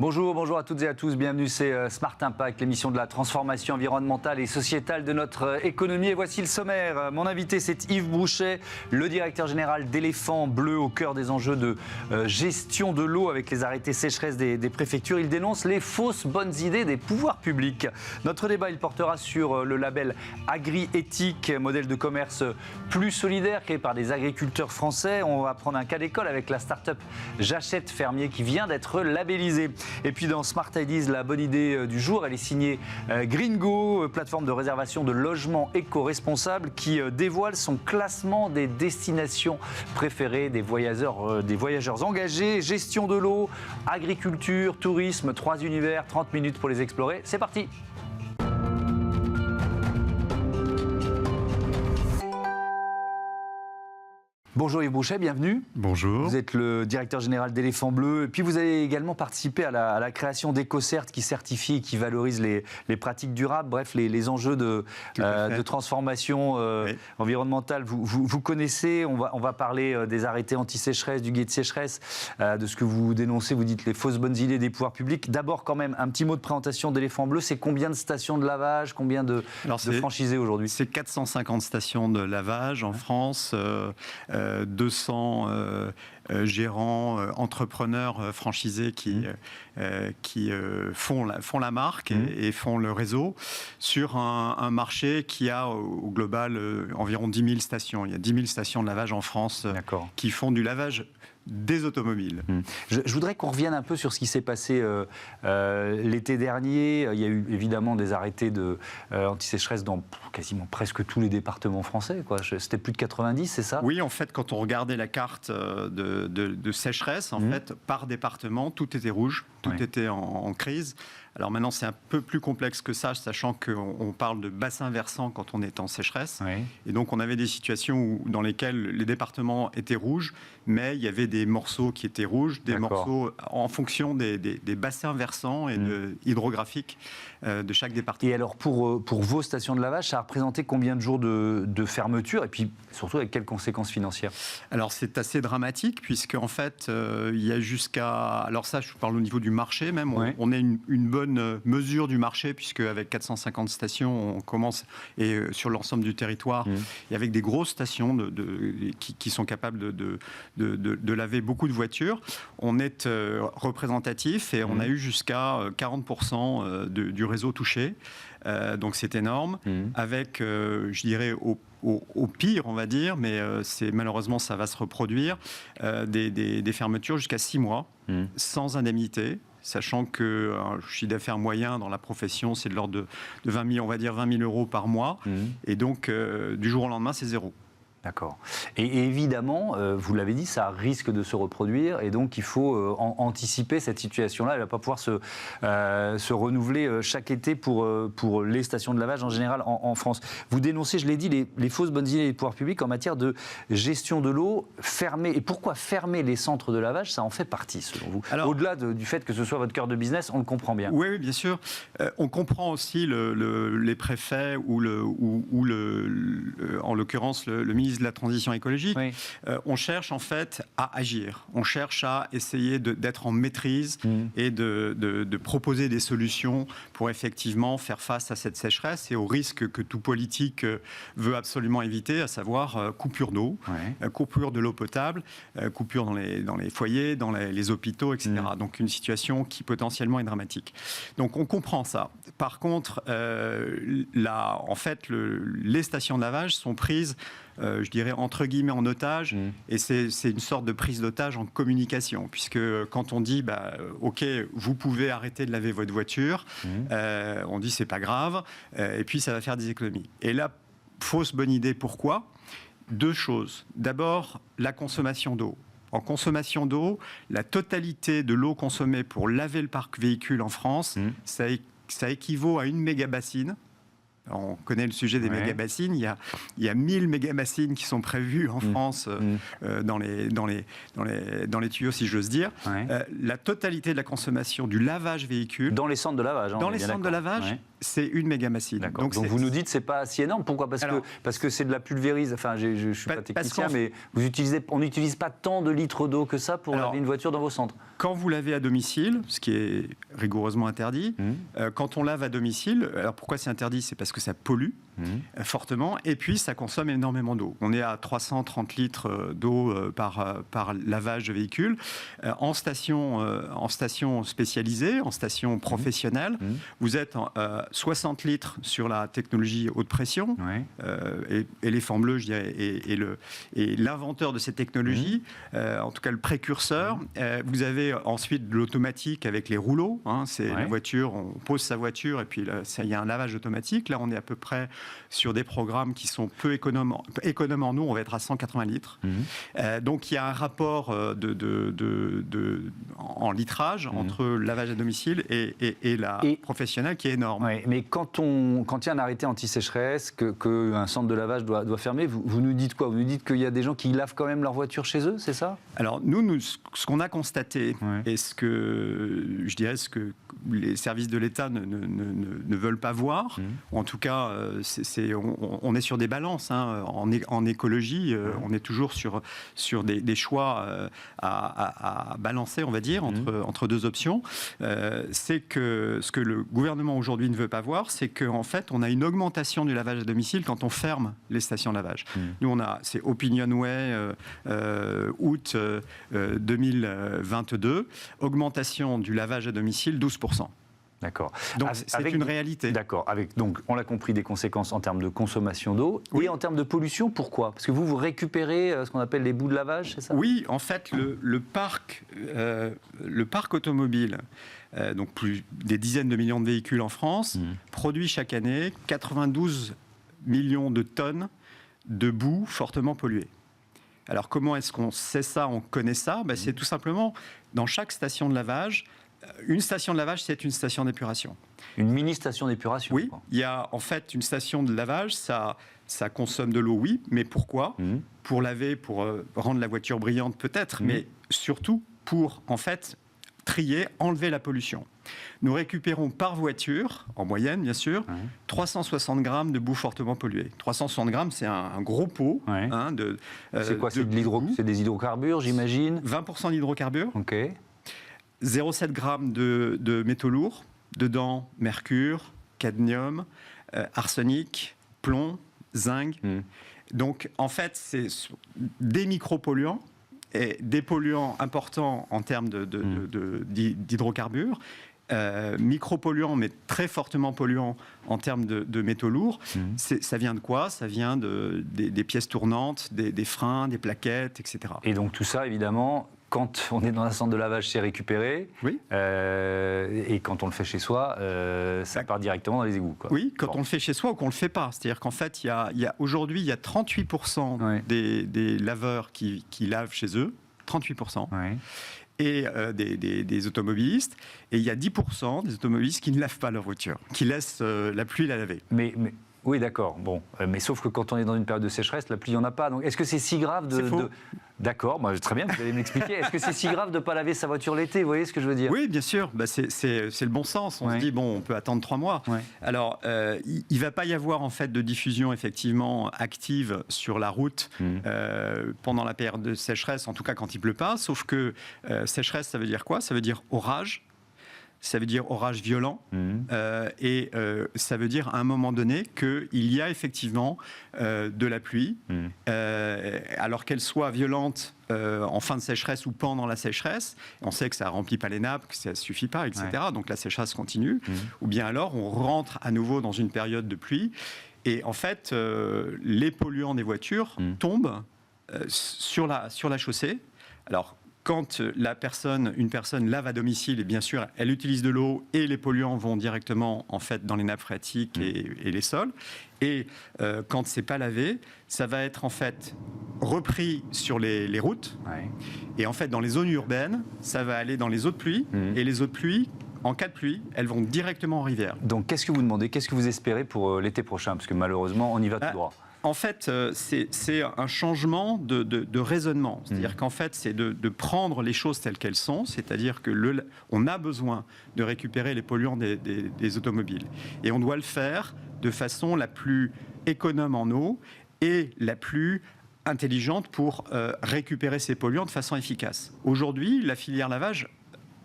Bonjour à toutes et à tous, bienvenue, c'est Smart Impact, l'émission de la transformation environnementale et sociétale de notre économie. Et voici le sommaire. Mon invité, c'est Yves Brouchet, le directeur général d'Éléphant Bleu, au cœur des enjeux de gestion de l'eau avec les arrêtés sécheresse des préfectures. Il dénonce les fausses bonnes idées des pouvoirs publics. Notre débat, il portera sur le label Agri-Éthique, modèle de commerce plus solidaire créé par des agriculteurs français. On va prendre un cas d'école avec la start-up J'achète Fermier qui vient d'être labellisée. Et puis dans Smart Ideas, la bonne idée du jour, elle est signée Gringo, plateforme de réservation de logements éco-responsables qui dévoile son classement des destinations préférées des voyageurs engagés. Gestion de l'eau, agriculture, tourisme, 3 univers, 30 minutes pour les explorer. C'est parti! Bonjour Yves Brouchet, bienvenue. Bonjour. Vous êtes le directeur général d'Éléphant Bleu. Et puis vous avez également participé à la création d'EcoCert qui certifie et qui valorise les pratiques durables, bref, les enjeux de transformation environnementale. Vous connaissez, on va parler des arrêtés anti-sécheresse, du guide sécheresse, de ce que vous dénoncez, vous dites les fausses bonnes idées des pouvoirs publics. D'abord quand même, un petit mot de présentation d'Éléphant Bleu. C'est combien de stations de lavage, combien de franchisés aujourd'hui? C'est 450 stations de lavage en France. 200 gérants, entrepreneurs franchisés qui font la marque et font le réseau sur un marché qui a au global environ 10 000 stations. Il y a 10 000 stations de lavage en France qui font du lavage des automobiles. Je voudrais qu'on revienne un peu sur ce qui s'est passé l'été dernier. Il y a eu évidemment des arrêtés anti-sécheresse dans quasiment presque tous les départements français. C'était plus de 90, c'est ça? Oui, en fait, quand on regardait la carte de sécheresse, en fait, par département, tout était rouge, tout était en crise. Alors maintenant, c'est un peu plus complexe que ça, sachant qu'on parle de bassin versant quand on est en sécheresse. Oui. Et donc, on avait des situations dans lesquelles les départements étaient rouges, mais il y avait des morceaux qui étaient rouges, des morceaux en fonction des bassins versants et hydrographiques de chaque département. Et alors, pour vos stations de lavage, ça a représenté combien de jours de fermeture et puis surtout avec quelles conséquences financières? Alors, c'est assez dramatique puisque en fait, il y a jusqu'à... Alors ça, je parle au niveau du marché même. On a une bonne mesure du marché puisque avec 450 stations, on commence sur l'ensemble du territoire et avec des grosses stations qui sont capables de laver beaucoup de voitures. On est représentatif et on a eu jusqu'à 40% du réseau touché. Donc c'est énorme. Avec, je dirais, au pire, on va dire, mais malheureusement, ça va se reproduire, des fermetures jusqu'à 6 mois, sans indemnité, sachant que un chiffre d'affaires moyen dans la profession, c'est de l'ordre de 20 000, on va dire 20 000 euros par mois. Et donc, du jour au lendemain, c'est zéro. D'accord. Et évidemment, vous l'avez dit, ça risque de se reproduire et donc il faut anticiper cette situation-là. Elle ne va pas pouvoir se renouveler chaque été pour les stations de lavage en général en France. Vous dénoncez, je l'ai dit, les fausses bonnes idées des pouvoirs publics en matière de gestion de l'eau. Et pourquoi fermer les centres de lavage? Ça en fait partie, selon vous. Au-delà du fait que ce soit votre cœur de business, on le comprend bien. Oui, bien sûr. On comprend aussi les préfets ou en l'occurrence le ministre de la transition écologique. Oui. On cherche en fait à agir. On cherche à essayer d'être en maîtrise et de proposer des solutions pour effectivement faire face à cette sécheresse et au risque que tout politique veut absolument éviter, à savoir coupure d'eau, coupure de l'eau potable, coupure dans les foyers, dans les hôpitaux, etc. Donc une situation qui potentiellement est dramatique. Donc on comprend ça. Par contre, en fait, les stations de lavage sont prises je dirais entre guillemets en otage, et c'est une sorte de prise d'otage en communication, puisque quand on dit ok, vous pouvez arrêter de laver votre voiture, on dit c'est pas grave, et puis ça va faire des économies. Et là, fausse bonne idée, pourquoi? Deux choses. D'abord, la consommation d'eau. En consommation d'eau, la totalité de l'eau consommée pour laver le parc véhicule en France, ça équivaut à une mégabassine On connaît le sujet des méga-bassines. Il y a 1000 méga-bassines qui sont prévues en France dans les tuyaux, si j'ose dire. La totalité de la consommation du lavage véhicule... Dans les centres de lavage. Dans les centres de lavage, c'est une méga-bassine. Donc vous nous dites que ce n'est pas si énorme. Pourquoi ? Parce que c'est de la pulvérise. Enfin, je ne suis pas technicien, mais on n'utilise pas tant de litres d'eau que ça pour laver une voiture dans vos centres. Quand vous lavez à domicile, ce qui est rigoureusement interdit, quand on lave à domicile, alors pourquoi c'est interdit ? C'est parce que ça pollue fortement et puis ça consomme énormément d'eau. On est à 330 litres d'eau par lavage de véhicule. En station spécialisée, en station professionnelle, vous êtes 60 litres sur la technologie haute pression. Éléphant bleu, je dirais, et l'inventeur de cette technologie, en tout cas le précurseur. Vous avez ensuite de l'automatique avec les rouleaux. C'est la voiture, on pose sa voiture et puis il y a un lavage automatique. Là, on est à peu près sur des programmes qui sont peu économes en eau. On va être à 180 litres. Donc, il y a un rapport en litrage entre lavage à domicile et la professionnelle qui est énorme. Mais quand il y a un arrêté anti-sécheresse, qu'un centre de lavage doit fermer, vous nous dites quoi ? Vous nous dites qu'il y a des gens qui lavent quand même leur voiture chez eux, c'est ça ? Alors, nous, ce qu'on a constaté, et ce que les services de l'État ne veulent pas voir, ou en tout cas, on est sur des balances. En écologie, on est toujours sur des choix à balancer, on va dire, entre deux options. C'est que ce que le gouvernement aujourd'hui ne veut pas voir, c'est qu'en fait, on a une augmentation du lavage à domicile quand on ferme les stations de lavage. Nous, c'est Opinionway, août 2022, augmentation du lavage à domicile 12%. D'accord. Donc c'est une réalité. D'accord. Donc on l'a compris, des conséquences en termes de consommation d'eau et en termes de pollution. Pourquoi ? Parce que vous récupérez ce qu'on appelle les bouts de lavage, c'est ça ? Oui, en fait, le parc automobile, donc des dizaines de millions de véhicules en France, produit chaque année 92 millions de tonnes de boue fortement polluée. Alors comment est-ce qu'on sait ça, on connaît ça ? C'est tout simplement dans chaque station de lavage. Une station de lavage, c'est une station d'épuration. Une mini-station d'épuration ? Oui, il y a en fait une station de lavage, ça consomme de l'eau, oui, mais pourquoi ? Pour laver, pour rendre la voiture brillante peut-être, mais surtout pour en fait trier, enlever la pollution. Nous récupérons par voiture, en moyenne bien sûr, 360 grammes de boue fortement polluée. 360 grammes, c'est un gros pot. C'est quoi ? C'est des hydrocarbures, j'imagine ? 20% d'hydrocarbures. Ok. 0,7 grammes de métaux lourds, dedans mercure, cadmium, arsenic, plomb, zinc. Donc en fait, c'est des micropolluants et des polluants importants en termes d'hydrocarbures, micropolluants mais très fortement polluants en termes de métaux lourds. Ça vient de quoi ? Ça vient des pièces tournantes, des freins, des plaquettes, etc. Et donc tout ça, évidemment, quand on est dans un centre de lavage, c'est récupéré. Oui. Et quand on le fait chez soi, ça part directement dans les égouts, quoi. Oui, quand on le fait chez soi ou qu'on ne le fait pas. C'est-à-dire qu'en fait, aujourd'hui, il y a 38% des laveurs qui lavent chez eux. 38%. Et des automobilistes. Et il y a 10% des automobilistes qui ne lavent pas leur voiture, qui laissent la pluie la laver. Oui, d'accord. Bon, mais sauf que quand on est dans une période de sécheresse, la pluie, il n'y en a pas. Donc, est-ce que c'est si grave C'est faux. D'accord, très bien, vous allez m'expliquer. Est-ce que c'est si grave de ne pas laver sa voiture l'été ? Vous voyez ce que je veux dire ? Oui, bien sûr. C'est le bon sens. On se dit, on peut attendre 3 mois. Alors, il ne va pas y avoir en fait de diffusion effectivement active sur la route pendant la période de sécheresse, en tout cas quand il ne pleut pas. Sauf que sécheresse, ça veut dire quoi ? Ça veut dire orage. Ça veut dire orage violent, et ça veut dire à un moment donné qu'il y a effectivement de la pluie, alors qu'elle soit violente en fin de sécheresse ou pendant la sécheresse. On sait que ça ne remplit pas les nappes, que ça ne suffit pas, etc. Donc la sécheresse continue. Ou bien alors on rentre à nouveau dans une période de pluie, et en fait les polluants des voitures tombent sur la chaussée. Alors, quand une personne lave à domicile, et bien sûr, elle utilise de l'eau et les polluants vont directement en fait dans les nappes phréatiques et les sols. Et quand c'est pas lavé, ça va être en fait repris sur les routes. Et en fait, dans les zones urbaines, ça va aller dans les eaux de pluie. Et les eaux de pluie, en cas de pluie, elles vont directement en rivière. Donc qu'est-ce que vous demandez, qu'est-ce que vous espérez pour l'été prochain? Parce que malheureusement, on y va tout droit. En fait, c'est un changement de raisonnement. C'est-à-dire qu'en fait, c'est de prendre les choses telles qu'elles sont, c'est-à-dire que on a besoin de récupérer les polluants des automobiles. Et on doit le faire de façon la plus économe en eau et la plus intelligente pour récupérer ces polluants de façon efficace. Aujourd'hui, la filière lavage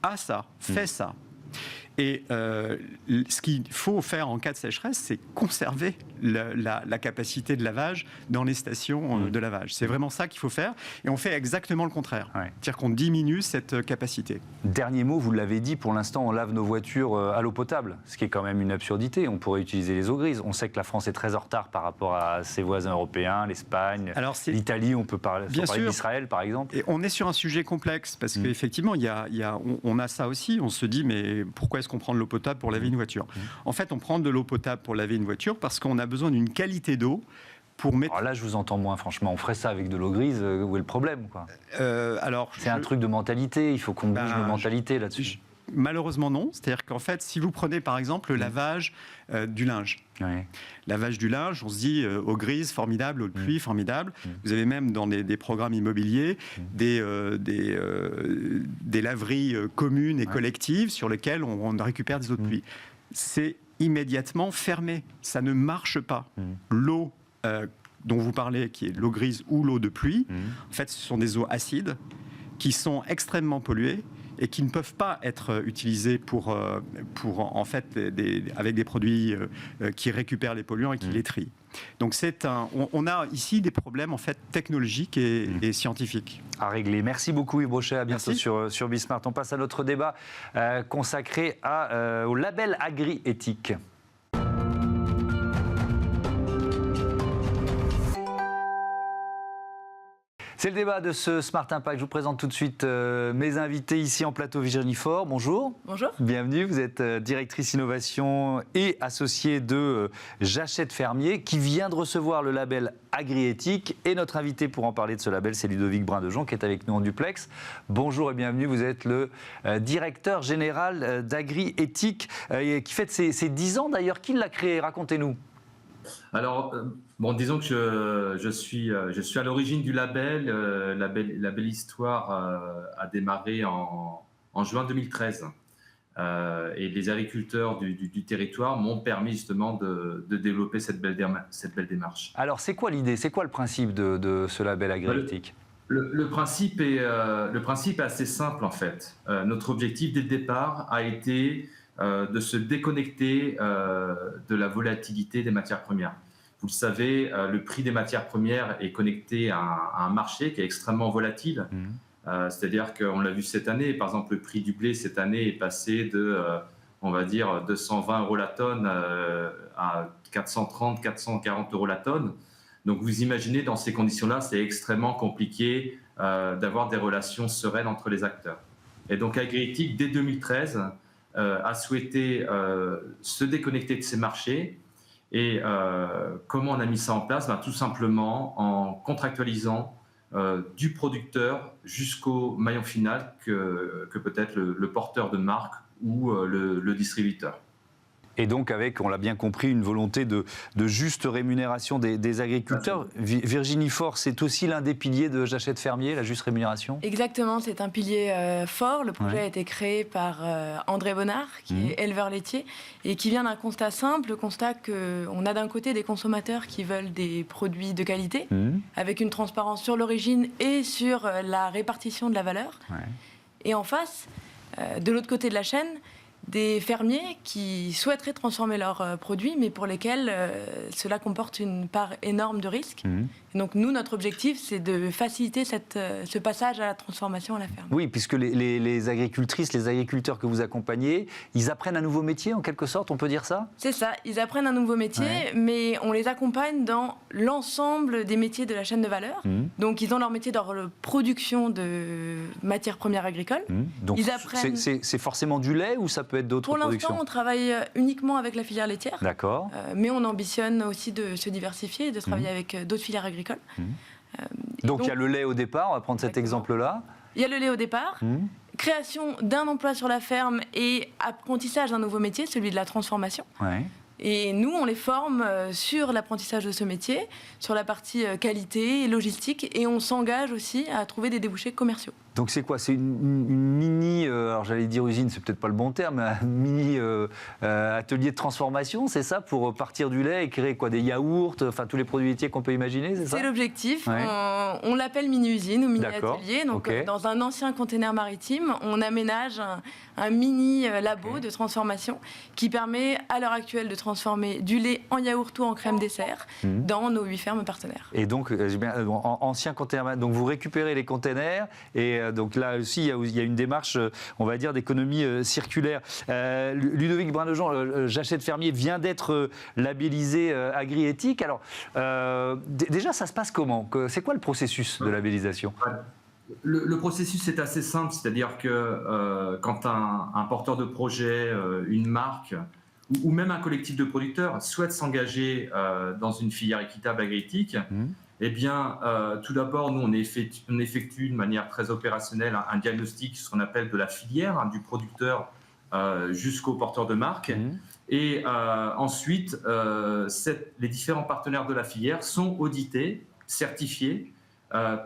a ça, fait ça. Et ce qu'il faut faire en cas de sécheresse, c'est conserver la capacité de lavage dans les stations de lavage. C'est vraiment ça qu'il faut faire. Et on fait exactement le contraire. Ouais. C'est-à-dire qu'on diminue cette capacité. Dernier mot, vous l'avez dit, pour l'instant, on lave nos voitures à l'eau potable, ce qui est quand même une absurdité. On pourrait utiliser les eaux grises. On sait que la France est très en retard par rapport à ses voisins européens, l'Espagne, l'Italie, on peut parler d'Israël, par exemple. Et on est sur un sujet complexe, parce qu'effectivement, on a ça aussi. On se dit, mais pourquoi est-ce qu'on prend de l'eau potable pour laver une voiture? En fait, on prend de l'eau potable pour laver une voiture parce qu'on a besoin d'une qualité d'eau pour mettre... Alors là, je vous entends moins, franchement. On ferait ça avec de l'eau grise, où est le problème, quoi? C'est un truc de mentalité, il faut qu'on bouge nos mentalités là-dessus. Malheureusement non, c'est-à-dire qu'en fait, si vous prenez par exemple le lavage du linge, lavage du linge, on se dit eau grise, formidable, eau de pluie, formidable. Vous avez même dans des programmes immobiliers des laveries communes et collectives sur lesquelles on récupère des eaux de pluie. C'est immédiatement fermé, ça ne marche pas. L'eau dont vous parlez, qui est l'eau grise ou l'eau de pluie, en fait, ce sont des eaux acides qui sont extrêmement polluées et qui ne peuvent pas être utilisés pour en fait, avec des produits qui récupèrent les polluants et qui les trient. Donc on a ici des problèmes en fait technologiques et scientifiques. À régler. Merci beaucoup Yves Brochet, à bientôt sur Bismart. On passe à notre débat consacré au label agri-éthique. C'est le débat de ce Smart Impact. Je vous présente tout de suite mes invités ici en plateau. Virginie Faure, bonjour. Bonjour. Bienvenue, vous êtes directrice innovation et associée de Jachette Fermier, qui vient de recevoir le label agri-éthique. Et notre invité pour en parler de ce label, c'est Ludovic Brindejean, qui est avec nous en duplex. Bonjour et bienvenue, vous êtes le directeur général d'agri-éthique, qui fête ses 10 ans d'ailleurs. Qui l'a créé? Racontez-nous. Alors, disons que je suis à l'origine du label. La belle histoire a démarré en juin 2013. Et les agriculteurs du territoire m'ont permis justement de développer cette belle démarche. Alors, c'est quoi l'idée? C'est quoi le principe de ce label agri-éthique? Le principe est assez simple en fait. Notre objectif dès le départ a été de se déconnecter de la volatilité des matières premières. Vous le savez, le prix des matières premières est connecté à un marché qui est extrêmement volatile. C'est-à-dire qu'on l'a vu cette année, par exemple, le prix du blé cette année est passé de, on va dire, 220 € la tonne à 430, 440 € la tonne. Donc vous imaginez, dans ces conditions-là, c'est extrêmement compliqué d'avoir des relations sereines entre les acteurs. Et donc Agri-Éthique, dès 2013, a souhaité se déconnecter de ces marchés. Et comment on a mis ça en place? Tout simplement en contractualisant du producteur jusqu'au maillon final que peut être le porteur de marque ou le distributeur. Et donc avec, on l'a bien compris, une volonté de juste rémunération des agriculteurs. Virginie Faure, c'est aussi l'un des piliers de Jachette Fermier, la juste rémunération? Exactement, c'est un pilier fort. Le projet a été créé par André Bonnard, qui est éleveur laitier, et qui vient d'un constat simple, le constat qu'on a d'un côté des consommateurs qui veulent des produits de qualité, avec une transparence sur l'origine et sur la répartition de la valeur. Et en face, de l'autre côté de la chaîne, des fermiers qui souhaiteraient transformer leurs produits, mais pour lesquels cela comporte une part énorme de risques. Et donc nous, notre objectif, c'est de faciliter ce passage à la transformation à la ferme. Oui, puisque les agricultrices, les agriculteurs que vous accompagnez, ils apprennent un nouveau métier, en quelque sorte, on peut dire ça? C'est ça, ils apprennent un nouveau métier, mais on les accompagne dans l'ensemble des métiers de la chaîne de valeur. Donc ils ont leur métier dans la production de matières premières agricoles. Donc c'est forcément du lait ou ça peut être d'autres productions? Pour l'instant, on travaille uniquement avec la filière laitière. D'accord. Mais on ambitionne aussi de se diversifier et de travailler avec d'autres filières agricoles. Donc il y a le lait au départ, on va prendre cet exemple-là. Il y a le lait au départ, création d'un emploi sur la ferme et apprentissage d'un nouveau métier, celui de la transformation. Ouais. Et nous, on les forme sur l'apprentissage de ce métier, sur la partie qualité et logistique, et on s'engage aussi à trouver des débouchés commerciaux. Donc c'est quoi? C'est une mini, alors j'allais dire usine, c'est peut-être pas le bon terme, mais un mini atelier de transformation, c'est ça, pour partir du lait et créer quoi, des yaourts, enfin tous les produits laitiers qu'on peut imaginer, c'est ça? C'est l'objectif. Ouais. On l'appelle mini-usine ou D'accord. mini-atelier. Donc Ok. dans un ancien container maritime, on aménage un mini labo de transformation qui permet à l'heure actuelle de transformer du lait en yaourt ou en crème dessert dans nos 8 fermes partenaires. Et donc, ancien container, donc vous récupérez les containers et donc là aussi, il y a une démarche, on va dire, d'économie circulaire. Ludovic Brun-Dejean, Jachette Fermier vient d'être labellisé agri-éthique. Alors, déjà, ça se passe comment? C'est quoi le processus de labellisation? Le processus est assez simple, c'est-à-dire que quand un porteur de projet, une marque ou même un collectif de producteurs souhaite s'engager dans une filière équitable agri-éthique, eh bien, tout d'abord, nous, on effectue de manière très opérationnelle un diagnostic, ce qu'on appelle de la filière, hein, du producteur jusqu'au porteur de marque. Et ensuite, les différents partenaires de la filière sont audités, certifiés,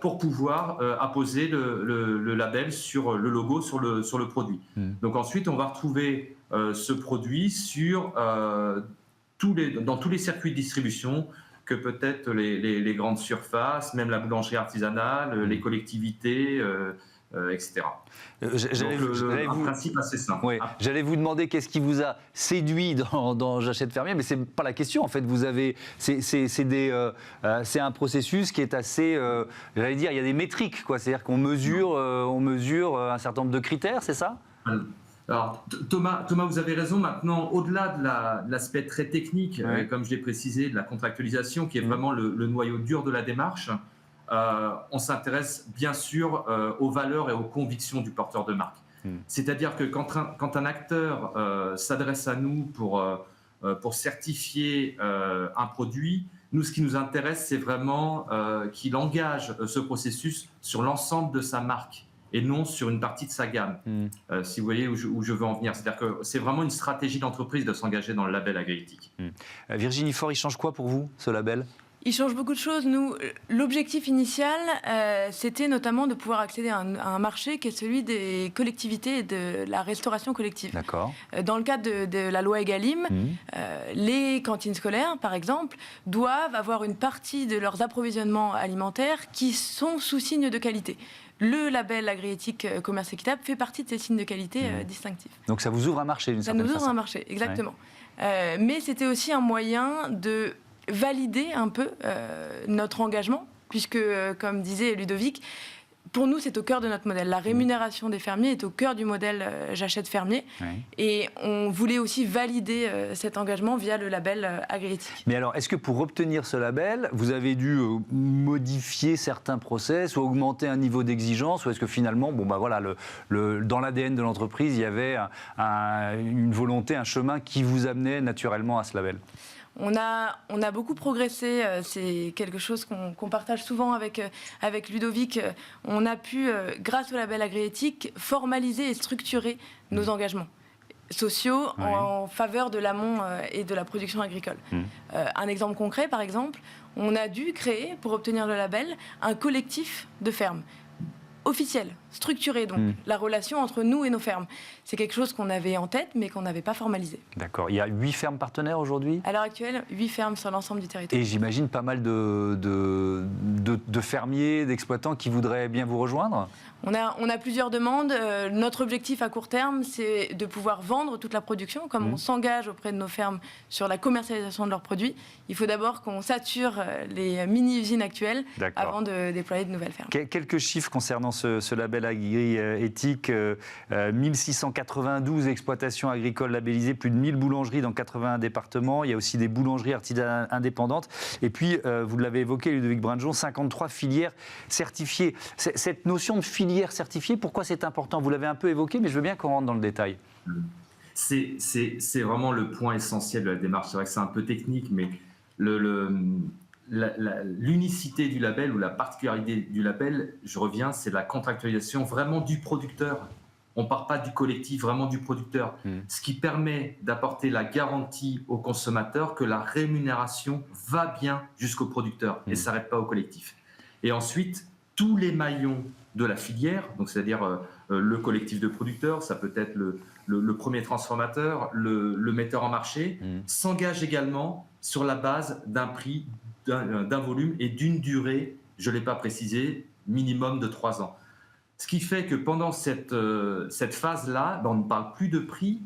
pour pouvoir apposer le label sur le logo sur le produit. Donc ensuite, on va retrouver ce produit dans tous les circuits de distribution, que peut-être les grandes surfaces, même la boulangerie artisanale, les collectivités, etc. Un principe assez simple. Oui, j'allais vous demander qu'est-ce qui vous a séduit dans Jachette Fermier, mais c'est pas la question. En fait, c'est un processus qui est assez, j'allais dire, il y a des métriques, quoi. C'est-à-dire qu'on mesure un certain nombre de critères, c'est ça? Alors, Thomas, vous avez raison. Maintenant, au-delà de l'aspect très technique, comme je l'ai précisé, de la contractualisation, qui est vraiment le noyau dur de la démarche, on s'intéresse bien sûr aux valeurs et aux convictions du porteur de marque. C'est-à-dire que quand un acteur s'adresse à nous pour certifier un produit, nous, ce qui nous intéresse, c'est vraiment qu'il engage ce processus sur l'ensemble de sa marque et non sur une partie de sa gamme, si vous voyez où je veux en venir. C'est-à-dire que c'est vraiment une stratégie d'entreprise de s'engager dans le label agri-éthique. Virginie Faure, il change quoi pour vous, ce label? Il change beaucoup de choses. Nous, l'objectif initial, c'était notamment de pouvoir accéder à un marché qui est celui des collectivités et de la restauration collective. D'accord. Dans le cadre de la loi Egalim, les cantines scolaires, par exemple, doivent avoir une partie de leurs approvisionnements alimentaires qui sont sous signe de qualité. Le label agri-éthique commerce équitable fait partie de ces signes de qualité distinctifs. Donc ça vous ouvre un marché d'une certaine façon. Ça nous ouvre un marché, exactement. Ouais. Mais c'était aussi un moyen de valider un peu notre engagement, puisque, comme disait Ludovic, pour nous, c'est au cœur de notre modèle. La rémunération des fermiers est au cœur du modèle Jachette Fermier. Et on voulait aussi valider cet engagement via le label agri-éthique. Mais alors, est-ce que pour obtenir ce label, vous avez dû modifier certains process ou augmenter un niveau d'exigence, ou est-ce que finalement, dans l'ADN de l'entreprise, il y avait une volonté, un chemin qui vous amenait naturellement à ce label ? On a beaucoup progressé, c'est quelque chose qu'on partage souvent avec Ludovic. On a pu, grâce au label agri-éthique, formaliser et structurer nos engagements sociaux en faveur de l'amont et de la production agricole. Un exemple concret, par exemple, on a dû créer, pour obtenir le label, un collectif de fermes officiel, structuré, donc la relation entre nous et nos fermes. C'est quelque chose qu'on avait en tête, mais qu'on n'avait pas formalisé. D'accord. Il y a 8 fermes partenaires aujourd'hui ? À l'heure actuelle, 8 fermes sur l'ensemble du territoire. Et j'imagine pas mal de fermiers, d'exploitants qui voudraient bien vous rejoindre ? On a plusieurs demandes. Notre objectif à court terme, c'est de pouvoir vendre toute la production. Comme on s'engage auprès de nos fermes sur la commercialisation de leurs produits, il faut d'abord qu'on sature les mini-usines actuelles avant de déployer de nouvelles fermes. Quelques chiffres concernant ce label agri-éthique. 1692 exploitations agricoles labellisées, plus de 1000 boulangeries dans 81 départements. Il y a aussi des boulangeries artisanales indépendantes. Et puis, vous l'avez évoqué, Ludovic Brun-Dejean, 53 filières certifiées. Cette notion de filière certifiée, pourquoi c'est important ? Vous l'avez un peu évoqué, mais je veux bien qu'on rentre dans le détail. C'est vraiment le point essentiel de la démarche. C'est vrai que c'est un peu technique, mais l'unicité du label ou la particularité du label, je reviens, c'est la contractualisation vraiment du producteur On ne part pas du collectif, vraiment du producteur. Ce qui permet d'apporter la garantie au consommateur que la rémunération va bien jusqu'au producteur et ne s'arrête pas au collectif. Et ensuite, tous les maillons de la filière, donc c'est-à-dire le collectif de producteurs, ça peut être le premier transformateur, le metteur en marché, s'engagent également sur la base d'un prix, d'un volume et d'une durée, je ne l'ai pas précisé, minimum de 3 ans. Ce qui fait que pendant cette phase-là, on ne parle plus de prix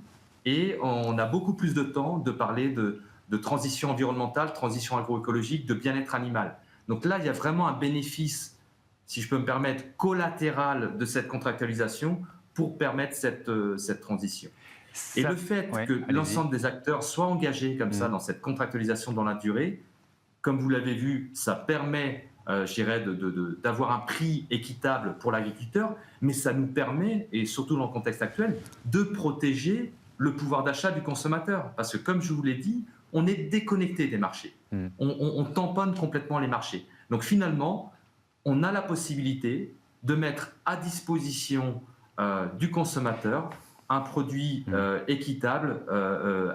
et on a beaucoup plus de temps de parler de transition environnementale, transition agroécologique, de bien-être animal. Donc là, il y a vraiment un bénéfice, si je peux me permettre, collatéral de cette contractualisation pour permettre cette transition. Et le fait que l'ensemble des acteurs soient engagés comme ça dans cette contractualisation dans la durée, comme vous l'avez vu, ça permet je dirais, d'avoir un prix équitable pour l'agriculteur, mais ça nous permet, et surtout dans le contexte actuel, de protéger le pouvoir d'achat du consommateur. Parce que, comme je vous l'ai dit, on est déconnecté des marchés. On tamponne complètement les marchés. Donc finalement, on a la possibilité de mettre à disposition du consommateur un produit équitable,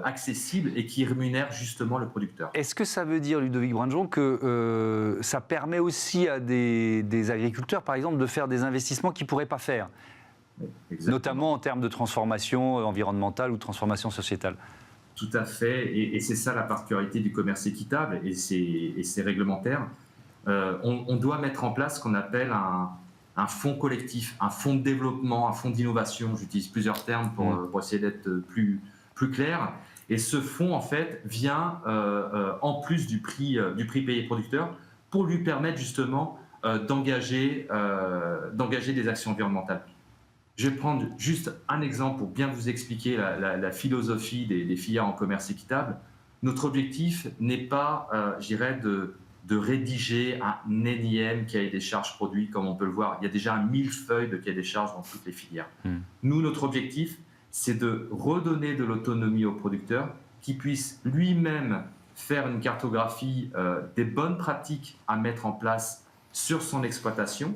accessible et qui rémunère justement le producteur. Est-ce que ça veut dire, Ludovic Brandjon, que ça permet aussi à des agriculteurs, par exemple, de faire des investissements qu'ils ne pourraient pas faire, notamment en termes de transformation environnementale ou de transformation sociétale? Tout à fait, et c'est ça la particularité du commerce équitable, et c'est réglementaire. On doit mettre en place ce qu'on appelle un fonds collectif, un fonds de développement, un fonds d'innovation. J'utilise plusieurs termes pour essayer d'être plus clair. Et ce fonds, en fait, vient en plus du prix payé producteur pour lui permettre justement d'engager des actions environnementales. Je vais prendre juste un exemple pour bien vous expliquer la philosophie des filières en commerce équitable. Notre objectif n'est pas, je dirais, de rédiger un énième cahier des charges produit, comme on peut le voir. Il y a déjà un millefeuille de cahier des charges dans toutes les filières. Nous, notre objectif, c'est de redonner de l'autonomie au producteur qui puisse lui-même faire une cartographie des bonnes pratiques à mettre en place sur son exploitation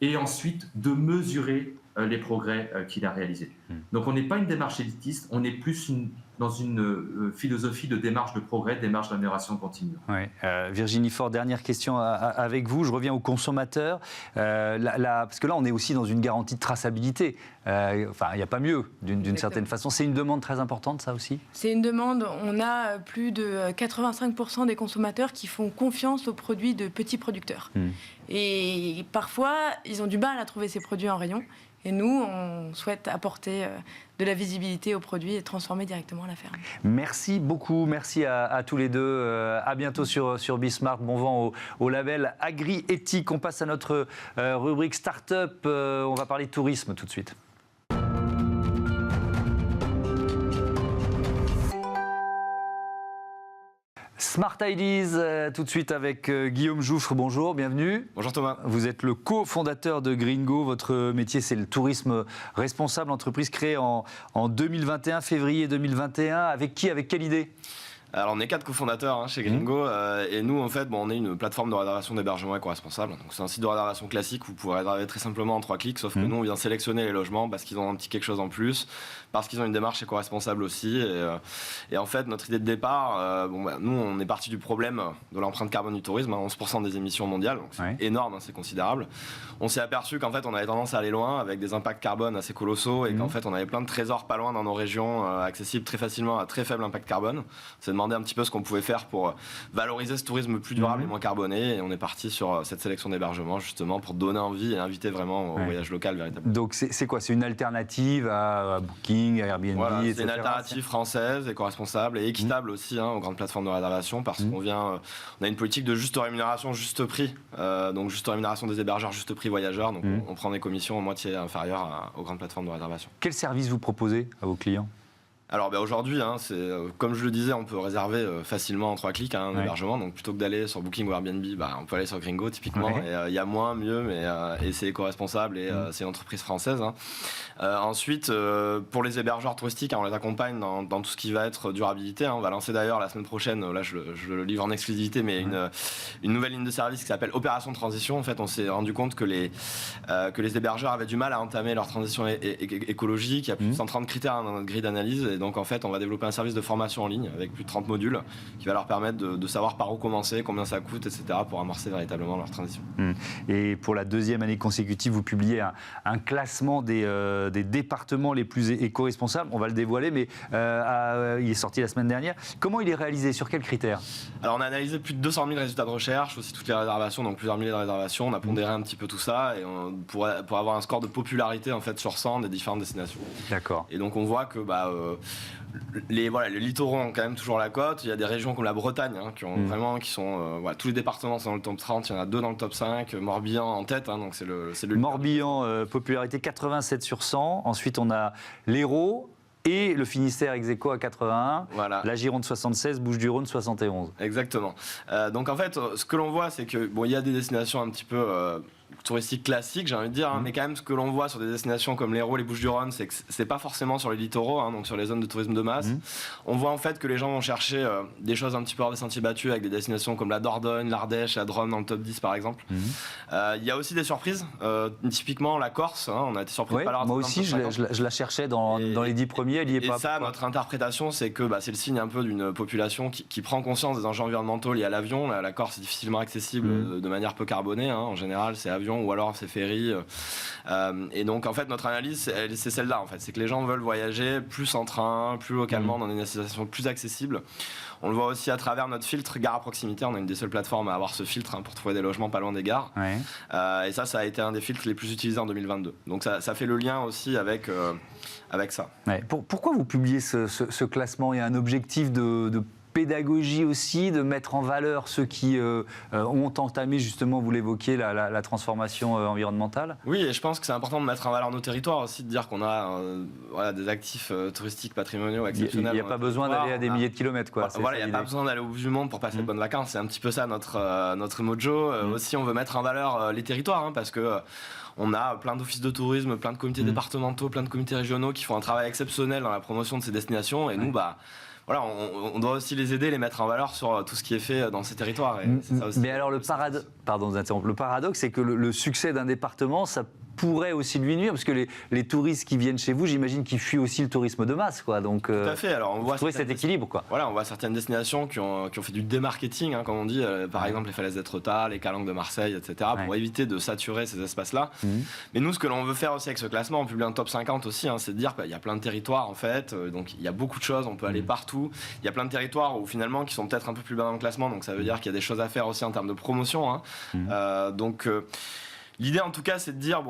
et ensuite de mesurer les progrès qu'il a réalisés. Donc on n'est pas une démarche élitiste, on est plus dans une philosophie de démarche de progrès, démarche d'amélioration continue. Ouais. Virginie Fort, dernière question avec vous. Je reviens aux consommateurs. Parce que là, on est aussi dans une garantie de traçabilité. Enfin, il n'y a pas mieux, d'une certaine façon. C'est une demande très importante, ça aussi? C'est une demande. On a plus de 85% des consommateurs qui font confiance aux produits de petits producteurs. Et parfois, ils ont du mal à trouver ces produits en rayon. Et nous, on souhaite apporter de la visibilité aux produits et transformer directement à la ferme. Merci beaucoup, merci à tous les deux. À bientôt sur Bismart. Bon vent au label Agri-Éthique. On passe à notre rubrique Start-up. On va parler de tourisme tout de suite. Smart Ideas, tout de suite avec Guillaume Jouffre. Bonjour, bienvenue. Bonjour Thomas. Vous êtes le cofondateur de Greengo. Votre métier, c'est le tourisme responsable, entreprise créée en 2021, février 2021. Avec qui, avec quelle idée ? Alors on est 4 cofondateurs chez Greengo et nous en fait on est une plateforme de réservation d'hébergement éco-responsable. Donc c'est un site de réservation classique où vous pouvez réserver très simplement en 3 clics, sauf que nous on vient sélectionner les logements parce qu'ils ont un petit quelque chose en plus, parce qu'ils ont une démarche éco-responsable aussi. Et en fait notre idée de départ, nous on est parti du problème de l'empreinte carbone du tourisme, 11% des émissions mondiales, donc c'est énorme, c'est considérable. On s'est aperçu qu'en fait on avait tendance à aller loin avec des impacts carbone assez colossaux et qu'en fait on avait plein de trésors pas loin dans nos régions, accessibles très facilement à très faible impact carbone. C'est demandé un petit peu ce qu'on pouvait faire pour valoriser ce tourisme plus durable et moins carboné, et on est parti sur cette sélection d'hébergement justement pour donner envie et inviter vraiment au voyage local véritablement. Donc c'est quoi? C'est une alternative à Booking, à Airbnb, voilà, etc. C'est une alternative française, éco-responsable et équitable aussi aux grandes plateformes de réservation parce qu'on on a une politique de juste rémunération, juste prix, donc juste rémunération des hébergeurs, juste prix voyageurs, donc on prend des commissions à moitié inférieures aux grandes plateformes de réservation. Quel service vous proposez à vos clients? Alors aujourd'hui, comme je le disais, on peut réserver facilement en 3 clics un hébergement. Donc plutôt que d'aller sur Booking ou Airbnb, on peut aller sur Gringo typiquement. Il y a moins, mieux, et c'est éco-responsable et c'est une entreprise française. Ensuite, pour les hébergeurs touristiques, on les accompagne dans tout ce qui va être durabilité. On va lancer d'ailleurs la semaine prochaine, là je le livre en exclusivité, mais une nouvelle ligne de service qui s'appelle Opération de Transition. En fait, on s'est rendu compte que les hébergeurs avaient du mal à entamer leur transition écologique. Il y a plus de 130 critères dans notre grille d'analyse. Et donc en fait, on va développer un service de formation en ligne avec plus de 30 modules qui va leur permettre de savoir par où commencer, combien ça coûte, etc. pour amorcer véritablement leur transition. Et pour la 2e année consécutive, vous publiez un classement des départements les plus éco-responsables. On va le dévoiler, mais il est sorti la semaine dernière. Comment il est réalisé? Sur quels critères? Alors on a analysé plus de 200 000 résultats de recherche, aussi toutes les réservations, donc plusieurs milliers de réservations. On a pondéré un petit peu tout ça et pour avoir un score de popularité en fait sur 100 des différentes destinations. D'accord. Et donc on voit que les littoraux ont quand même toujours la cote. Il y a des régions comme la Bretagne qui sont tous les départements sont dans le top 30. Il y en a 2 dans le top 5. Morbihan en tête, donc c'est le Morbihan, popularité 87 sur 100. Ensuite on a l'Hérault et le Finistère ex-aequo à 81. Voilà. La Gironde 76, Bouches-du-Rhône 71. Exactement. Donc en fait, ce que l'on voit, c'est que il y a des destinations un petit peu touristique classique, j'ai envie de dire, mais quand même ce que l'on voit sur des destinations comme l'Hérault, les Bouches-du-Rhône, c'est que c'est pas forcément sur les littoraux, donc sur les zones de tourisme de masse. On voit en fait que les gens vont chercher des choses un petit peu hors des sentiers battus avec des destinations comme la Dordogne, l'Ardèche, la Drôme dans le top 10 par exemple. Il y a aussi des surprises, typiquement la Corse, on a été surpris par moi aussi je la cherchais dans les 10 premiers, elle y est pas. Et ça, notre interprétation, c'est que c'est le signe un peu d'une population qui prend conscience des enjeux environnementaux liés à l'avion. La Corse est difficilement accessible de manière peu carbonée, en général c'est avion ou alors c'est ferry. Et donc en fait notre analyse c'est celle-là en fait, c'est que les gens veulent voyager plus en train, plus localement dans des destinations plus accessibles. On le voit aussi à travers notre filtre gare à proximité. On a une des seules plateformes à avoir ce filtre pour trouver des logements pas loin des gares. Et ça a été un des filtres les plus utilisés en 2022. Donc ça fait le lien aussi avec ça. Pourquoi vous publiez ce classement? Il y a un objectif de pédagogie aussi, de mettre en valeur ceux qui ont entamé, justement, vous l'évoquiez, la transformation environnementale? Oui, et je pense que c'est important de mettre en valeur nos territoires aussi, de dire qu'on a des actifs touristiques patrimoniaux exceptionnels. Il n'y a pas besoin d'aller à des milliers de kilomètres, quoi. Il n'y a pas besoin d'aller au bout du monde pour passer de bonnes vacances. C'est un petit peu ça notre mojo. Aussi, on veut mettre en valeur les territoires, parce que on a plein d'offices de tourisme, plein de comités départementaux, plein de comités régionaux qui font un travail exceptionnel dans la promotion de ces destinations. Et nous, on doit aussi les aider, les mettre en valeur sur tout ce qui est fait dans ces territoires. Et c'est ça aussi. Mais alors le paradoxe, c'est que le succès d'un département, ça pourrait aussi lui nuire, parce que les touristes qui viennent chez vous, j'imagine qu'ils fuient aussi le tourisme de masse, quoi. Donc, tout à fait. Alors on voit cet équilibre, quoi. Voilà, on voit certaines destinations qui ont fait du démarketing, comme on dit, par exemple les falaises d'Étretat, les calanques de Marseille, etc., pour éviter de saturer ces espaces-là. Mais nous, ce que l'on veut faire aussi avec ce classement, on publie un top 50 aussi, c'est de dire qu'il y a plein de territoires en fait, donc il y a beaucoup de choses, on peut aller partout. Il y a plein de territoires où finalement qui sont peut-être un peu plus bas dans le classement, donc ça veut dire qu'il y a des choses à faire aussi en termes de promotion. Donc l'idée en tout cas, c'est de dire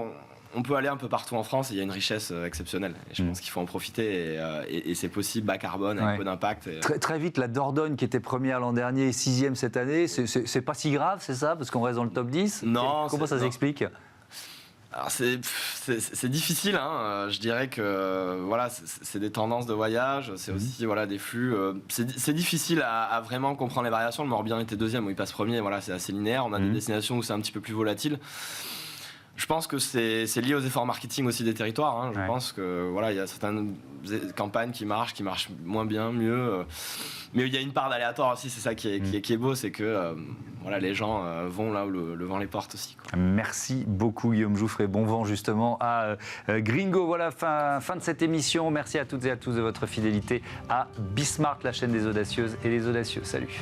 on peut aller un peu partout en France et il y a une richesse exceptionnelle. Et je pense qu'il faut en profiter et c'est possible, bas carbone, avec peu d'impact. Très vite, la Dordogne qui était première l'an dernier, 6e cette année, c'est pas si grave, c'est ça? Parce qu'on reste dans le top 10? Non. Comment ça s'explique? Alors c'est difficile, je dirais que c'est des tendances de voyage, c'est aussi des flux. C'est difficile à vraiment comprendre les variations. Le Morbihan était 2e, où il passe premier, c'est assez linéaire. On a des destinations où c'est un petit peu plus volatile. Je pense que c'est lié aux efforts marketing aussi des territoires. Je pense que il y a certaines campagnes qui marchent moins bien, mieux. Mais il y a une part d'aléatoire aussi, c'est ça qui est beau, c'est que les gens vont là où le vent les porte aussi, quoi. Merci beaucoup Guillaume Jouffret, bon vent justement à Gringo. Voilà, fin de cette émission. Merci à toutes et à tous de votre fidélité à Bismart, la chaîne des audacieuses et des audacieux. Salut.